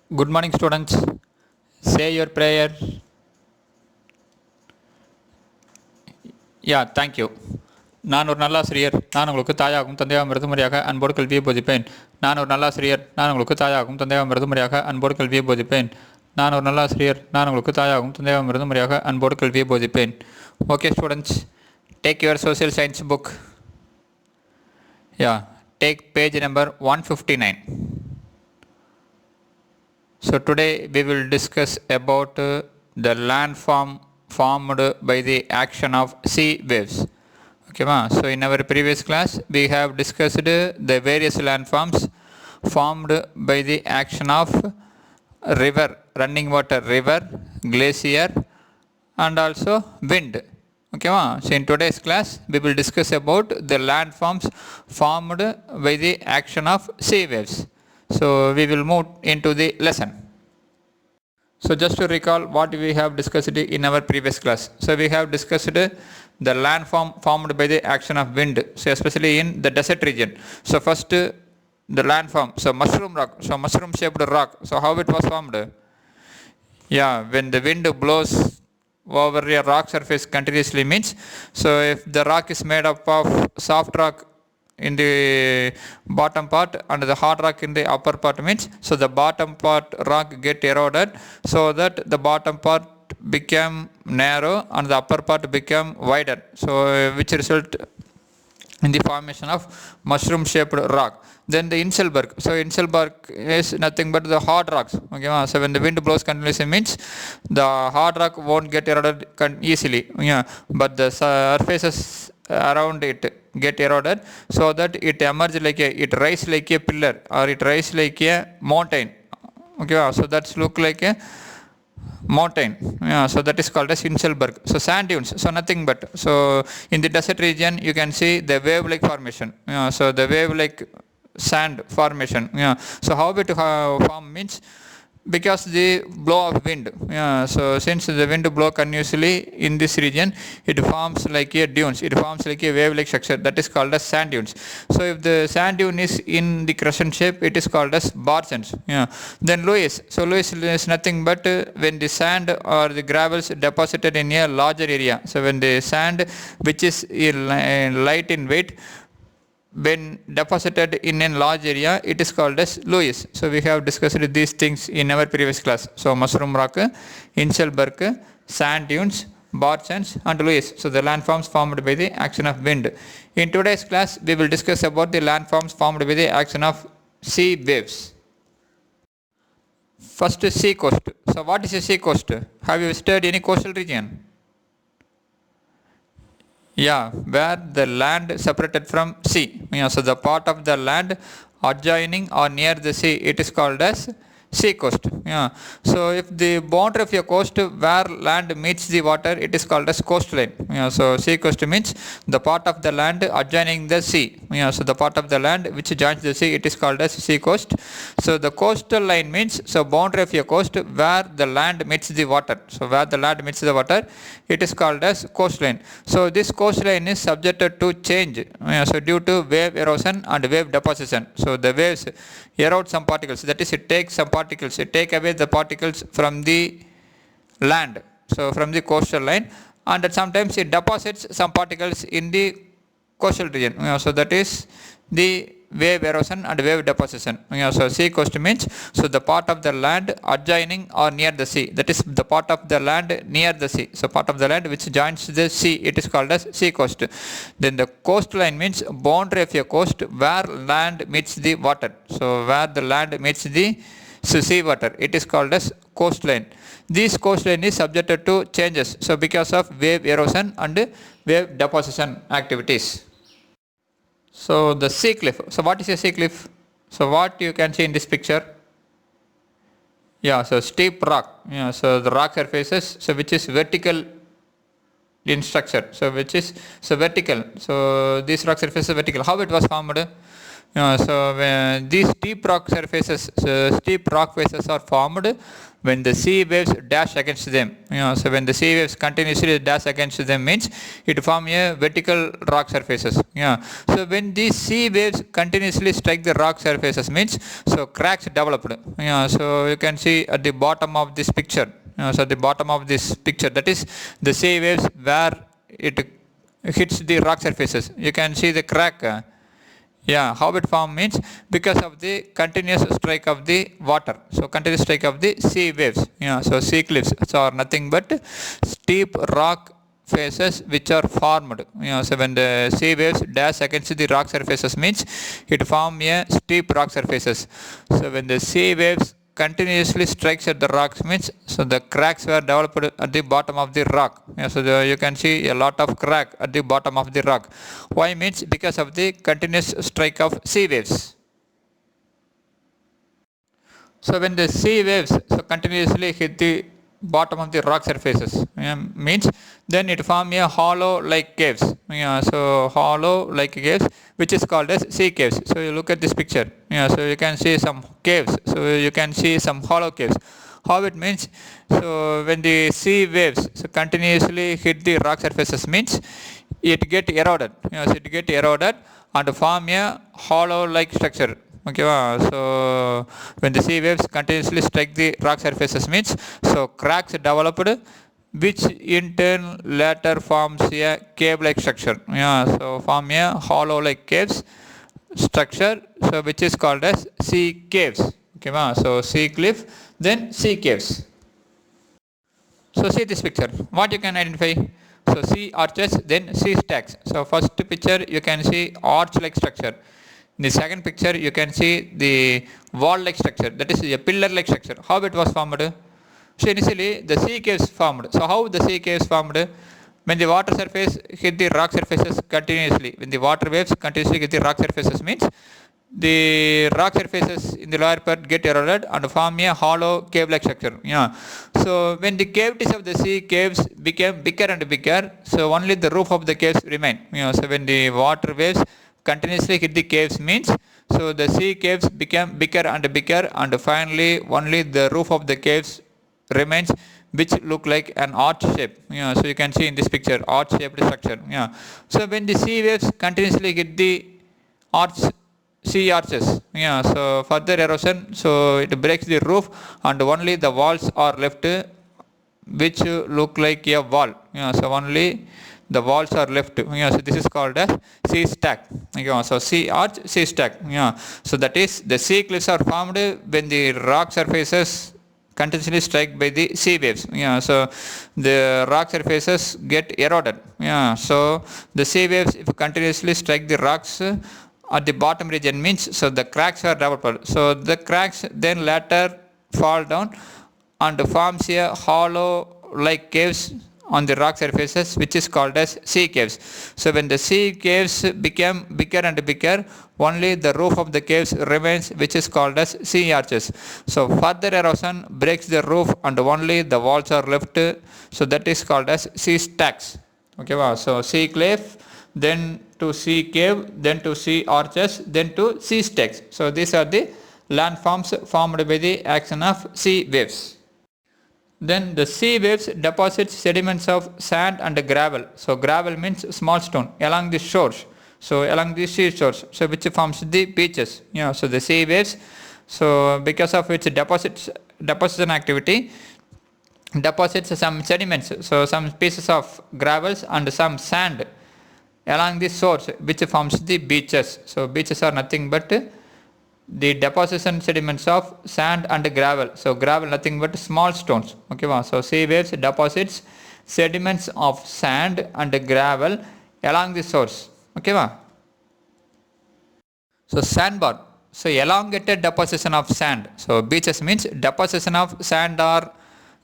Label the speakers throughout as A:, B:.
A: Good morning, students. Say your prayer. Thank you. நான் ஒரு நல்லாசிரியர் நான் உங்களுக்கு தாயாகவும் தந்தையாகவும் மருதுமுறையாக அன்போடு கல்வியை போதிப்பேன். நான் ஒரு நல்லாசிரியர் நான் உங்களுக்கு தாயாகவும் தந்தையாகவும் மருதுமுறையாக அன்போடு கல்வியை போதிப்பேன். நான் ஒரு நல்லாசிரியர் நான் உங்களுக்கு தாயாகவும் தந்தையாகவும் மருதுமுறையாக அன்போடு கல்வியை போதிப்பேன். Okay, students, take your social science book. Take page number 159. So today we will discuss about the landform formed by the action of sea waves. Okay, so in our previous class we have discussed the various landforms formed by the action of river, running water, river, glacier, and also wind. Okay, so in today's class we will discuss about the landforms formed by the action of sea waves. So we will move into the lesson. So just to recall what we have discussed in our previous class. So we have discussed the landform formed by the action of wind, so especially in the desert region. So first the landform, so mushroom rock, so mushroom shaped rock. So how it was formed? When the wind blows over a rock surface continuously means, so if the rock is made up of soft rock in the bottom part and the hard rock in the upper part means, so the bottom part rock get eroded so that the bottom part became narrow and the upper part became wider, so which result in the formation of mushroom shaped rock. Then the Inselberg, so Inselberg is nothing but the hard rocks. Okay, so when the wind blows continuously means the hard rock won't get eroded easily, but the surfaces around it get eroded so that it emerges like it rise like a pillar or it rise like a mountain. Okay, so that's look like a mountain. So that is called as Inselberg. So sand dunes, so nothing but, so in the desert region you can see the wave like formation. So the wave like sand formation. So how it form means because the blow of wind. So since the wind blow continuously in this region, it forms like a dunes, it forms like a wave like structure, that is called as sand dunes. So if the sand dune is in the crescent shape, it is called as bar sands. Then loess, so loess is nothing but when the sand or the gravels deposited in a larger area. So when the sand which is light in weight, when deposited in a large area, it is called as loess. So we have discussed these things in our previous class. So mushroom rock, Inselberg, sand dunes, bar sands, and loess. So the landforms formed by the action of wind. In today's class we will discuss about the landforms formed by the action of sea waves. First, sea coast. So what is a sea coast? Have you visited any coastal region? Where the land separated from sea. So the part of the land adjoining or near the sea, it is called as sea coast. So if the boundary of your coast where land meets the water, it is called as coastline. So sea coast means the part of the land adjoining the sea. So the part of the land which joins the sea, it is called as sea coast. So the coastal line means, so boundary of your coast where the land meets the water. So where the land meets the water, it is called as coastline. So this coastline is subjected to change, so due to wave erosion and wave deposition. So the waves erode some particles, that is it takes some particles, it take away the particles from the land, so from the coastal line, and sometimes it deposits some particles in the coastal region. So that is the wave erosion and wave deposition. So sea coast means, so the part of the land adjoining or near the sea, that is the part of the land near the sea. So part of the land which joins the sea, it is called as sea coast. Then the coastline means boundary of your coast where land meets the water. So where the land meets the sea water, it is called as coastline. This coastline is subjected to changes, so because of wave erosion and wave deposition activities. So the sea cliff. So what is a sea cliff? So what you can see in this picture? So steep rock. So the rock surfaces, so which is vertical in structure. So which is vertical. So this rock surface is vertical. How it was formed? These steep rock faces are formed when the sea waves dash against them. So when the sea waves continuously dash against them means it form a vertical rock surfaces. So when these sea waves continuously strike the rock surfaces means so cracks developed. So you can see at the bottom of this picture. So at the bottom of this picture, that is the sea waves where it hits the rock surfaces. You can see the crack. How it form means because of the continuous strike of the water. So continuous strike of the sea waves. So sea cliffs are nothing but steep rock faces which are formed. So when the sea waves dash against the rock surfaces means it form a steep rock surfaces. So when the sea waves continuously strikes at the rocks means so the cracks were developed at the bottom of the rock. You can see a lot of crack at the bottom of the rock. Why means because of the continuous strike of sea waves. So when the sea waves continuously hit the bottom of the rock surfaces means then it form a hollow like caves. So hollow like caves which is called as sea caves. So you look at this picture. So you can see some caves. So you can see some hollow caves. How it means? So when the sea waves continuously hit the rock surfaces means it get eroded. So it get eroded and form a hollow like structure. So when the sea waves continuously strike the rock surfaces means so cracks developed which in turn later forms a cave like structure. So form a hollow like caves structure, so which is called as sea caves. So sea cliff, then sea caves. So see this picture, what you can identify? So sea arches, then sea stacks. So first picture you can see arch like structure. In the second picture you can see the wall like structure, that is a pillar like structure. How it was formed? So initially the sea caves formed. So how the sea caves formed? When the water surface hit the rock surfaces continuously, when the water waves continuously hit the rock surfaces means the rock surfaces in the lower part get eroded and form a hollow cave like structure. So when the cavities of the sea caves became bigger and bigger, so only the roof of the caves remain. So when the water waves continuously hit the caves means so the sea caves became bigger and bigger and finally only the roof of the caves remains which look like an arch shape. So you can see in this picture arch shaped structure. So when the sea waves continuously hit the sea arches, so further erosion, so it breaks the roof and only the walls are left which look like a wall. So only the walls are left. So this is called as sea stack. So sea arch, sea stack. So that is the sea cliffs are formed when the rock surfaces continuously strike by the sea waves. So the rock surfaces get eroded. So the sea waves if continuously strike the rocks at the bottom region means so the cracks are developed. So the cracks then later fall down and forms a hollow like caves on the rock surfaces which is called as sea caves. So when the sea caves became bigger and bigger, only the roof of the caves remains which is called as sea arches. So further erosion breaks the roof and only the walls are left, so that is called as sea stacks. So sea cliff, then to sea cave, then to sea arches, then to sea stacks. So these are the landforms formed by the action of sea waves. Then the sea waves deposits sediments of sand and gravel. So gravel means small stone along the shores. So along the seashores, so which forms the beaches. So the sea waves, so because of its deposition activity, deposits some sediments. So some pieces of gravels and some sand along the shores, which forms the beaches. So beaches are nothing but the deposition sediments of sand and gravel. So gravel nothing but small stones. So sea waves deposits sediments of sand and gravel along the shores. So sandbar, so elongated deposition of sand. So beaches means deposition of sand or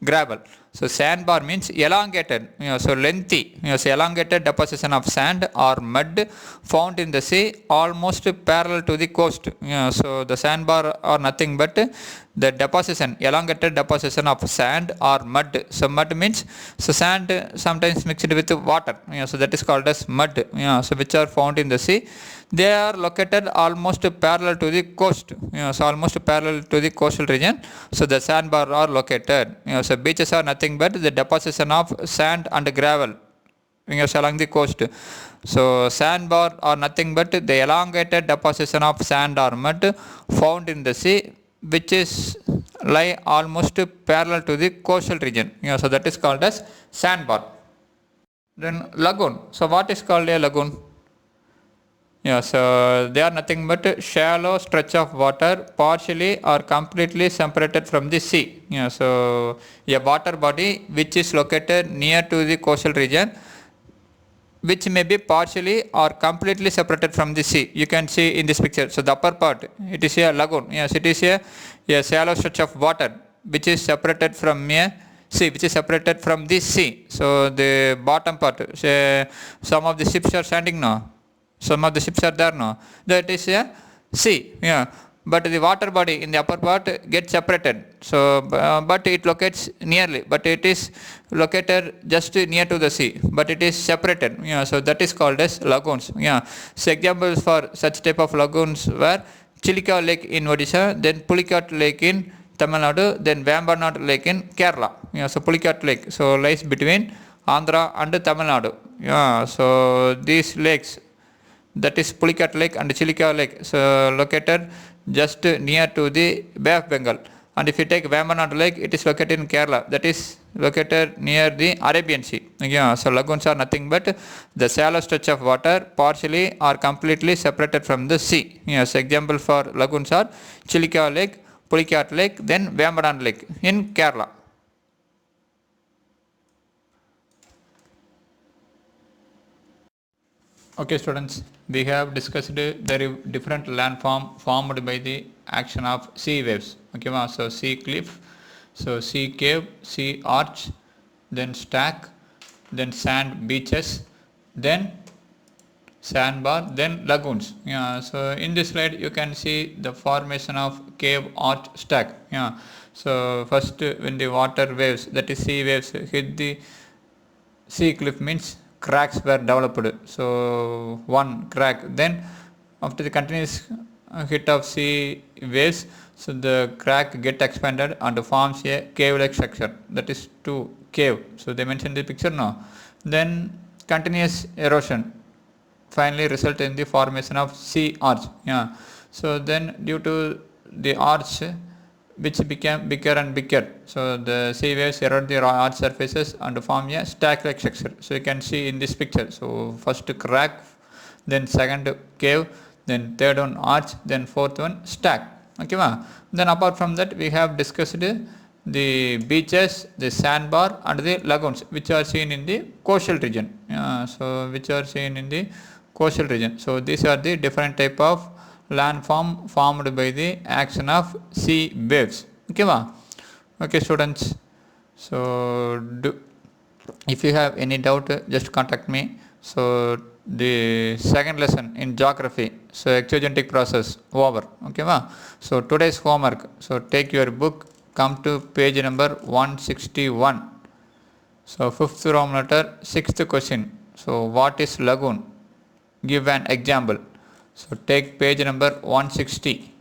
A: gravel. So sandbar means elongated, so lengthy, so elongated deposition of sand or mud found in the sea almost parallel to the coast. So the sandbar are nothing but the deposition, elongated deposition of sand or mud. So mud means so sand sometimes mixed with water. So that is called as mud. So which are found in the sea. they are located almost parallel to the coast, so almost parallel to the coastal region. So the sandbar are located, so beaches are nothing but the deposition of sand and gravel along the coast. So sandbar are nothing but the elongated deposition of sand or mud found in the sea, which is lie almost parallel to the coastal region. So that is called as sandbar. Then lagoon. So what is called a lagoon? So they are nothing but shallow stretch of water partially or completely separated from the sea. So a water body which is located near to the coastal region, which may be partially or completely separated from the sea. You can see in this picture. So the upper part, it is a lagoon. It is a shallow stretch of water which is separated from a sea, which is separated from the sea. So the bottom part, say some of the ships are standing now. Some of the ships are there now. That is a sea. But the water body in the upper part gets separated. So, but it locates nearly. But it is located just near to the sea. But it is separated. So that is called as lagoons. So examples for such type of lagoons were Chilika Lake in Odisha, then Pulicat Lake in Tamil Nadu, then Vambanad Lake in Kerala. So Pulicat Lake so lies between Andhra and Tamil Nadu. So these lakes, that is Pulicat Lake and Chilika Lake, so located just near to the Bay of Bengal. And if you take Vambanad Lake, it is located in Kerala, that is located near the Arabian Sea. So lagoons are nothing but the shallow stretch of water partially or completely separated from the sea. So example for lagoons are Chilika Lake, Pulicat Lake, then Vambanad Lake in Kerala. Okay students, we have discussed the different landform formed by the action of sea waves. So sea cliff, so sea cave, sea arch, then stack, then sand beaches, then sandbar, then lagoons. So in this slide you can see the formation of cave, arch, stack. So first when the water waves, that is sea waves, hit the sea cliff means cracks were developed. So one crack, then after the continuous hit of sea waves, so the crack get expanded and forms a cave like structure, that is to cave. So they mentioned the picture now. Then continuous erosion finally result in the formation of sea arch. So then due to the arch which became bigger and bigger, so the sea waves erode the arch surfaces and form a stack like structure. So you can see in this picture, so first crack, then second cave, then third one arch, then fourth one stack. Then apart from that we have discussed the beaches, the sandbar and the lagoons which are seen in the coastal region. So which are seen in the coastal region. So these are the different type of landform formed by the action of sea waves. Okay students, so if you have any doubt just contact me. So the second lesson in geography, so exogentic process over. So today's homework, so take your book, come to page number 161. So fifth Roman letter, sixth question. So what is lagoon? Give an example. So take page number 160.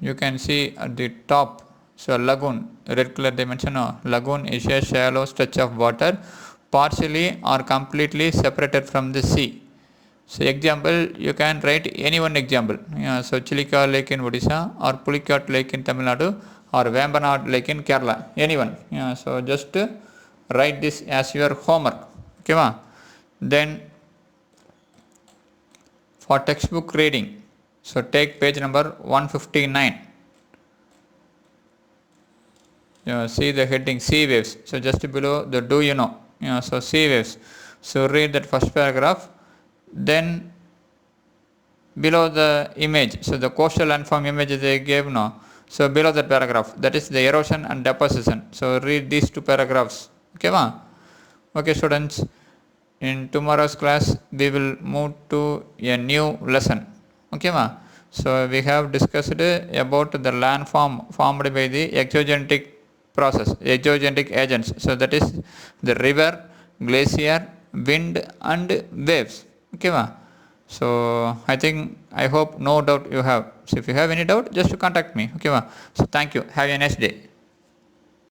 A: You can see at the top, so lagoon, red color dimension. Lagoon is a shallow stretch of water partially or completely separated from the sea. So example, you can write any one example. So Chilika Lake in Odisha, or Pulicat Lake in Tamil Nadu, or Vambanad Lake in Kerala, anyone. So just write this as your homework. Then for textbook reading, so take page number 159. See the heading sea waves. So just below the do you know. So sea waves. So read that first paragraph. Then below the image, so the coastal landform image they gave now. So below that paragraph, that is the erosion and deposition. So read these two paragraphs. Okay students, in tomorrow's class we will move to a new lesson. So we have discussed about the landform formed by the exogentic process, exogentic agents. So that is the river, glacier, wind and waves. Okay va? So I hope no doubt you have. So if you have any doubt, just to contact me. Okay va? So thank you, have a nice day.